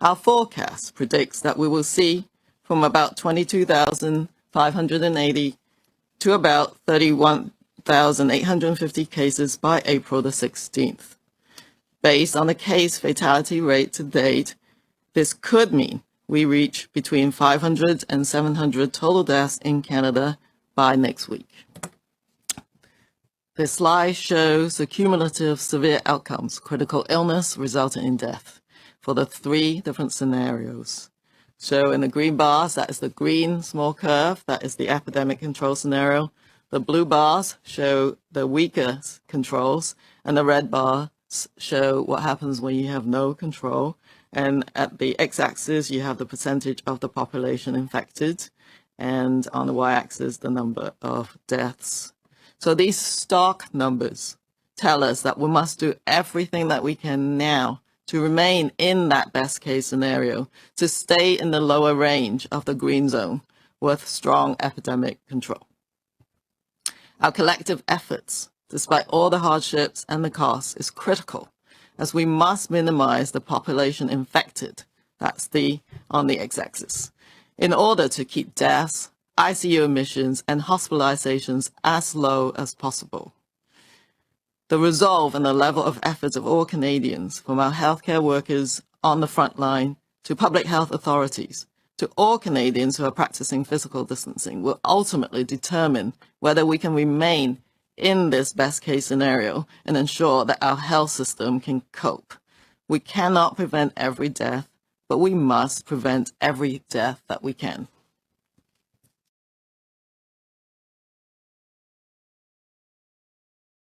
Our forecast predicts that we will see from about 22,580 to about 31,850 cases by April the 16th. Based on the case fatality rate to date, this could mean we reach between 500 and 700 total deaths in Canada by next week. This slide shows the cumulative severe outcomes, critical illness resulting in death, for the 3 different scenarios. So in the green bars, that is the green small curve, that is the epidemic control scenario. The blue bars show the weaker controls, and the red bars show what happens when you have no control. And at the x-axis, you have the percentage of the population infected, and on the y-axis, the number of deaths. So these stock numbers tell us that we must do everything that we can now to remain in that best case scenario, to stay in the lower range of the green zone with strong epidemic control. Our collective efforts, despite all the hardships and the costs, is critical, as we must minimize the population infected, that's on the x-axis, in order to keep deaths, ICU admissions, and hospitalizations as low as possible. The resolve and the level of efforts of all Canadians, from our healthcare workers on the front line to public health authorities, to all Canadians who are practicing physical distancing, will ultimately determine whether we can remain in this best case scenario and ensure that our health system can cope. We cannot prevent every death, but we must prevent every death that we can.